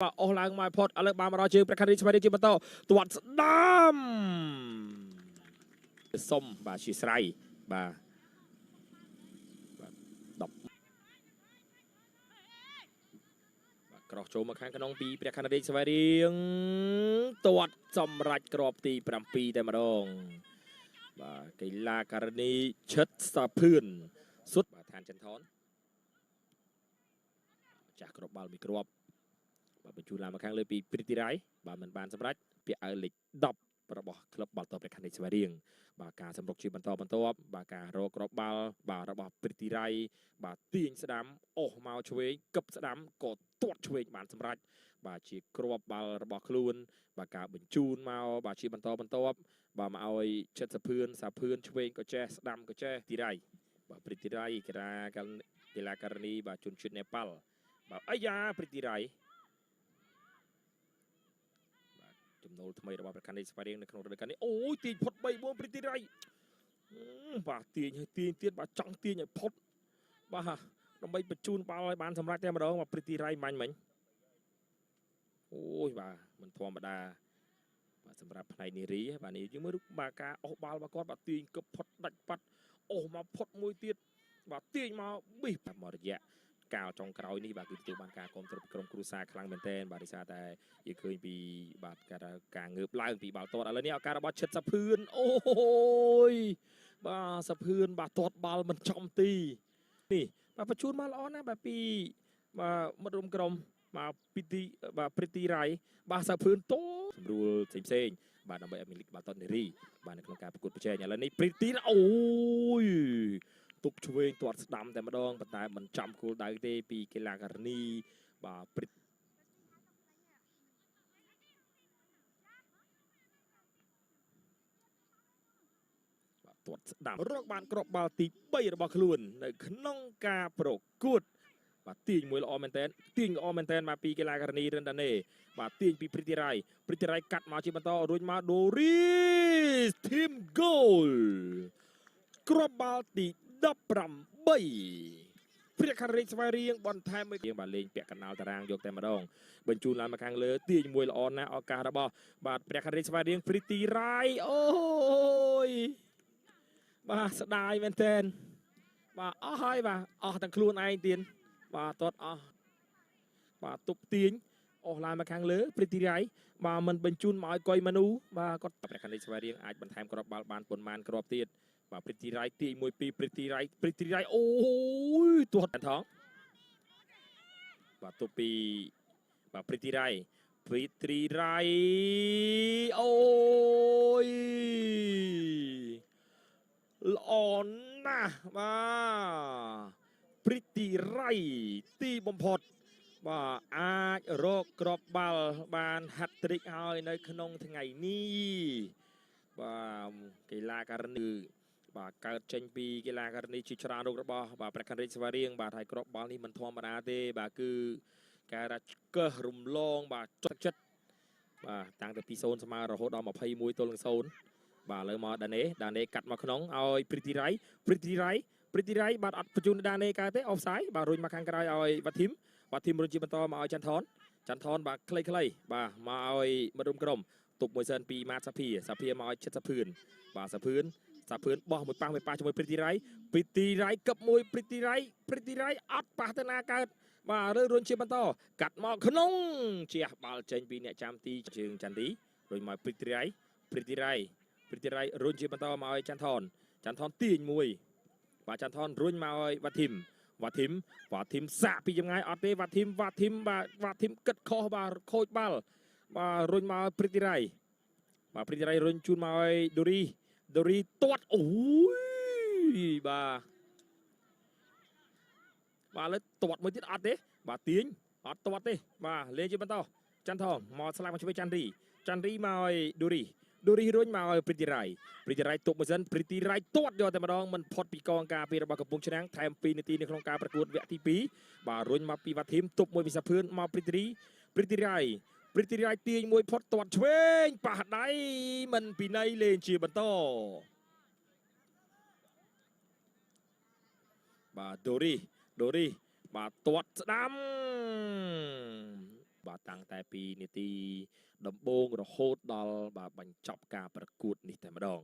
អូសឡើងមកផុតឥឡូវបានមករកជើងប្រកាសរីស្វ័យជាបន្តទាត់ស្ដាំសុំបាទជាស្រ័យបាទ10បាទក្រោះចូលមកខាងក្នុងពីព្រះខ័នរាជស្វ័យរៀងទាត់សម្រេចក្របទី7តែម្ដងបាទកីឡាករនីឈិតសាភឿនសុទ្ធបាទឋានចន្ទថនចាស់ក្របបាល់មួយគ្រាប់បាទបញ្ជូនឡើងមកខាងលើពីព្រីទីរ៉ៃបាទមិនបានសម្រេចពាក់អាវលេខ10របស់ក្លឹបបាល់ទាត់ព្រះខ័នរាជស្វាយរៀងបាទការសម្រុកជាបន្តបាទការរកក្របបាល់បាទរបស់ព្រីទីរ៉ៃបាទទាញស្ដាំអូសមកឆ្វេងគប់ស្ដាំក៏ទាត់ឆ្វេងបានសម្រេចបាទជាក្របបាល់របស់ខ្លួនបាទការបញ្ជូនមកបាទជាបន្តបាទមកឲ្យចិត្តសាភឿនឆ្វេងក៏ចេះស្ដាំក៏ចេះទីរ៉ៃបាទព្រីទីរ៉ៃកីឡាករនីបាទជនជាតិនេប៉ាល់បាទអាយ៉ាព្រីទីរ៉ៃចំណូលថ្មីរបស់ប្រកាសនេះស្វែងរៀងនៅក្នុងរដូវកាលនេះអូយទាញផុត3-4ព្រីទីរ៉ៃបាទទាញឲ្យទាញទៀតបាទចង់ទាញឲ្យផុតបាទដើម្បីបញ្ជូនបាល់ឲ្យបានសម្រេចតែម្ដងបាទព្រីទីរ៉ៃមាញ់មិញអូយបាទមិនធម្មតាបាទសម្រាប់ផ្នែកនារីបាទនេះយើងមើលបាទការអស់បាល់របស់គាត់បាទទាញគប់ផុតដាច់ប៉ាត់អស់មកផុតមួយទៀតបាទទាញមកប៊ីសមករយៈកាលចុងក្រោយនេះបាទគឺទទួលបានការគ្រប់គ្រងក្រុមគ្រួសារខ្លាំងមែនទែនបាទដោយសារតែយើងឃើញពីបាទការងើបឡើងពីបាល់ទាត់ឥឡូវនេះឱកាសរបស់ឈិតសាភឿនអូយបាទសាភឿនបាទទាត់បាល់មិនចំទីនេះបាទបញ្ជូនមកល្អណាស់បាទពីបាទមិត្តរួមក្រុមបាទពីទីបាទព្រីទីរ៉ៃបាទសាភឿនតូសម្រួលផ្សេងបាទដើម្បីឲ្យមានលីកបាល់ទាត់នារីបាទនៅក្នុងការប្រកួតប្រជែងឥឡូវនេះព្រីទីអូយទប់ឆ្វេងទាត់ស្ដាំតែម្ដងប៉ុន្តែមិនចំគោលដៅទេពីកីឡាករនីបាទព្រីបាទទាត់ស្ដាំរកបានគ្រាប់បាល់ទី3របស់ខ្លួននៅក្នុងការប្រកួតបាទទាញមួយល្អមែនតើទាញល្អមែនតើមកពីកីឡាករនីរិនដាណេបាទទាញពីព្រីទីរ៉ៃកាត់មកជាបន្តរួចមកដូរីធីមហ្គោលគ្រាប់បាល់ទី18ព្រះខ័នរាជស្វាយរៀងបន្ថែមមួយយើងបាទលេងពាក់កណ្ដាលតារាងយកតែម្ដងបញ្ជូនឡើងមកខាងលើទាញមួយល្អណាស់ឱកាសរបស់បាទព្រះខ័នរាជស្វាយរៀងព្រីទីរ៉ៃអូយបាទស្ដាយមែនទែនបាទអស់ហើយបាទអស់ទាំងខ្លួនឯងទៀតបាទទាត់អស់បាទទប់ទាញអស់ឡើងមកខាងលើព្រីទីរ៉ៃបាទមិនបញ្ជូនមកឲ្យកុយម៉ានូបាទគាត់ព្រះខ័នរាជស្វាយរៀងអាចបន្ថែមគ្រាប់បាល់បានប៉ុន្មានគ្រាប់ទៀតបាទព្រីទីរ៉ៃទាញមួយពីព្រីទីរ៉ៃអូយទាត់ថងបាទទប់ពីបាទព្រីទីរ៉ៃអូយល្អណាស់បាទព្រីទីរ៉ៃទីបំផុតបាទអាចរកគ្រាប់បាល់បានហាត់ទ្រិកហើយនៅក្នុងថ្ងៃនេះបាទកីឡាករនីបាទកើតចេញពីកីឡាករនីជាច្រើនរូបរបស់បាទព្រះខ័នរាជស្វាយរៀងបាទហើយគ្រាប់បាល់នេះមិនធម្មតាទេបាទគឺការរ៉ាច់កើសរំលងបាទចិត្តបាទតាំងពី0ស្មើរហូតដល់21-0បាទឥឡូវមកដាណេកាត់មកក្នុងឲ្យព្រីទីរ៉ៃបាទអត់បញ្ជូនដាណេកើតទេអហ្វសាយបាទរុញមកខាងក្រោយឲ្យវ៉ាធីមរុញជាបន្តមកឲ្យចន្ទថនបាទខ្លីបាទមកឲ្យមិត្តរួមក្រុមទប់មួយសិនពីម៉ាតសាភាមកឲ្យចិត្តសាភឿនបាទសាភឿនបោះមួយប៉ះជាមួយព្រីទីរ៉ៃកឹបមួយព្រីទីរ៉ៃអត់ប៉ះទៅណាកើតបាទរើរុញជាបន្តកាត់មកក្នុងជះបាល់ចេញពីអ្នកចាំទីជើងចន្ទទីរុញមកព្រីទីរ៉ៃរុញជាបន្តមកឲ្យចន្ទថនទាញមួយបាទចន្ទថនរុញមកឲ្យវ៉ាធីមសាក់ពីចម្ងាយអត់ទេវ៉ាធីមគិតខុសបាទខូចបាល់បាទរុញមកព្រីទីរ៉ៃរុញជូនមកឲ្យដូរីទាត់អូយបាទឥឡូវទាត់មួយទៀតអត់ទេបាទទាញអត់ទាត់ទេបាទលេងជាបន្តចន្ទថនមកស្លាប់មកជួយចន្ទរីមកឲ្យដូរីរុញមកឲ្យព្រីទីរ៉ៃទប់មួយសិនព្រីទីរ៉ៃទាត់យកតែម្ដងមិនផុតពីកងការពាររបស់កំពង់ឆ្នាំងថែម2នាទីនៅក្នុងការប្រកួតវគ្គទី2បាទរុញមកពីវ៉ាធីមទប់មួយពីសាភឿនមកព្រីទីរ៉ៃទាញមួយផុតទាត់ឆ្វេងប៉ះដៃមិនពីណីលេងជាបន្តបាទដូរីបាទទាត់ស្ដាំ បាទតាំងតែពីនីតិដំបូងរហូតដល់បាទបញ្ចប់ការប្រកួតនេះតែម្ដង